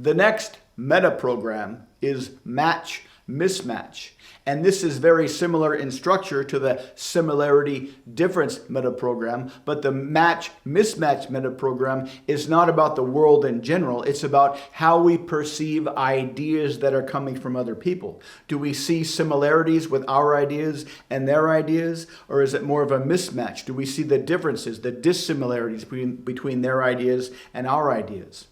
The next meta program is match mismatch. And this is very similar in structure to the similarity difference meta program, but the match mismatch meta program is not about the world in general. It's about how we perceive ideas that are coming from other people. Do we see similarities with our ideas and their ideas, or is it more of a mismatch? Do we see the differences, the dissimilarities between their ideas and our ideas?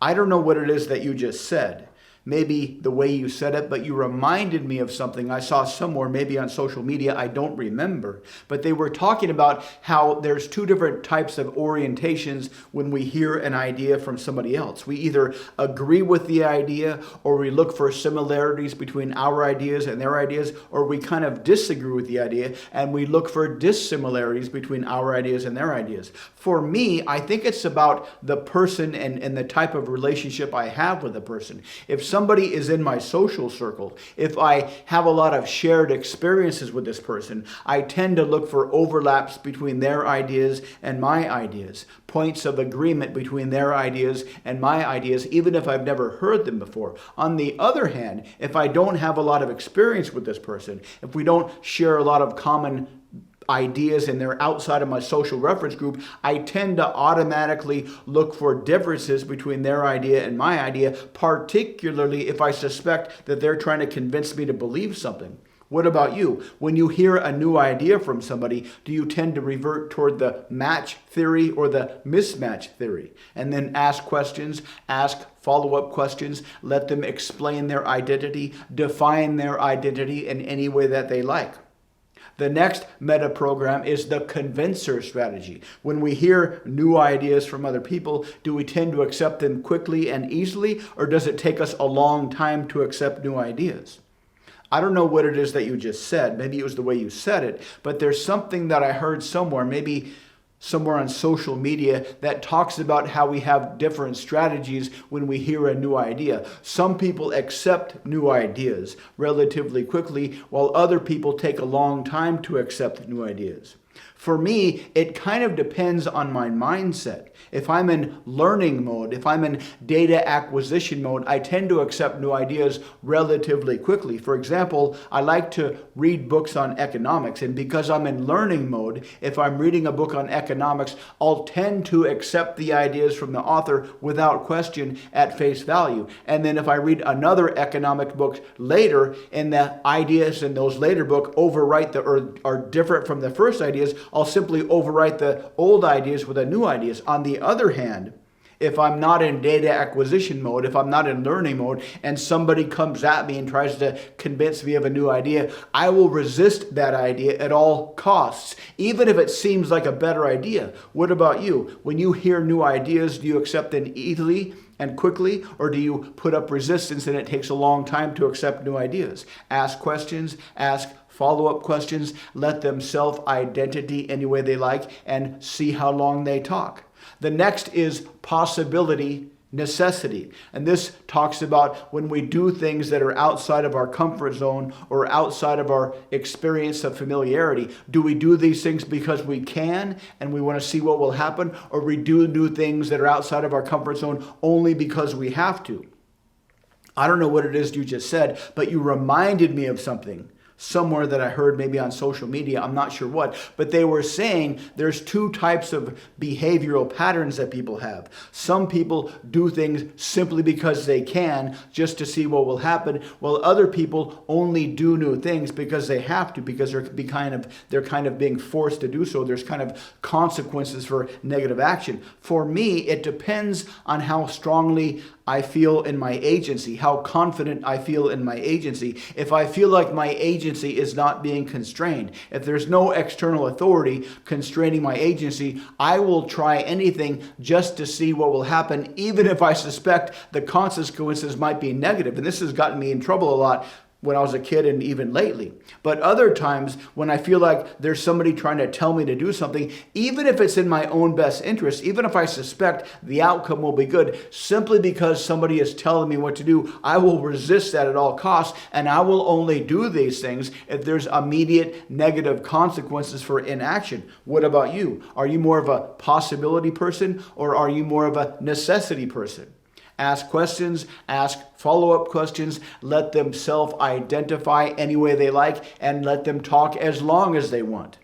I don't know what it is that you just said. Maybe the way you said it, but you reminded me of something I saw somewhere, maybe on social media, I don't remember. But they were talking about how there's two different types of orientations when we hear an idea from somebody else. We either agree with the idea, or we look for similarities between our ideas and their ideas, or we kind of disagree with the idea and we look for dissimilarities between our ideas and their ideas. For me, I think it's about the person and the type of relationship I have with the person. If somebody is in my social circle, if I have a lot of shared experiences with this person, I tend to look for overlaps between their ideas and my ideas, points of agreement between their ideas and my ideas, even if I've never heard them before. On the other hand, if I don't have a lot of experience with this person, if we don't share a lot of common ideas and they're outside of my social reference group, I tend to automatically look for differences between their idea and my idea, particularly if I suspect that they're trying to convince me to believe something. What about you? When you hear a new idea from somebody, do you tend to revert toward the match theory or the mismatch theory? And then ask questions, ask follow-up questions, let them explain their identity, define their identity in any way that they like. The next meta program is the convincer strategy. When we hear new ideas from other people, do we tend to accept them quickly and easily, or does it take us a long time to accept new ideas? I don't know what it is that you just said. Maybe it was the way you said it, but there's something that I heard somewhere, maybe somewhere on social media, that talks about how we have different strategies when we hear a new idea. Some people accept new ideas relatively quickly, while other people take a long time to accept new ideas. For me, it kind of depends on my mindset. If I'm in learning mode, if I'm in data acquisition mode, I tend to accept new ideas relatively quickly. For example, I like to read books on economics, and because I'm in learning mode, if I'm reading a book on economics, I'll tend to accept the ideas from the author without question at face value. And then if I read another economic book later, and the ideas in those later books overwrite or are different from the first ideas, I'll simply overwrite the old ideas with the new ideas. On the other hand, if I'm not in data acquisition mode, if I'm not in learning mode, and somebody comes at me and tries to convince me of a new idea, I will resist that idea at all costs, even if it seems like a better idea. What about you? When you hear new ideas, do you accept them easily and quickly, or do you put up resistance and it takes a long time to accept new ideas? Ask questions, ask follow-up questions, let them self-identity any way they like, and see how long they talk. The next is possibility necessity. And this talks about when we do things that are outside of our comfort zone or outside of our experience of familiarity. Do we do these things because we can and we want to see what will happen, or we do things that are outside of our comfort zone only because we have to? I don't know what it is you just said, but you reminded me of something somewhere that I heard, maybe on social media, I'm not sure what, but they were saying there's two types of behavioral patterns that people have. Some people do things simply because they can, just to see what will happen, while other people only do new things because they have to, because they're kind of being forced to do so. There's kind of consequences for negative action. For me, it depends on how strongly I feel in my agency, how confident I feel in my agency. If I feel like my agency is not being constrained, if there's no external authority constraining my agency, I will try anything just to see what will happen, even if I suspect the consequences might be negative. And this has gotten me in trouble a lot when I was a kid and even lately. But other times when I feel like there's somebody trying to tell me to do something, even if it's in my own best interest, even if I suspect the outcome will be good, simply because somebody is telling me what to do, I will resist that at all costs, and I will only do these things if there's immediate negative consequences for inaction. What about you? Are you more of a possibility person, or are you more of a necessity person? ask questions, ask follow-up questions, let them self-identify any way they like, and let them talk as long as they want.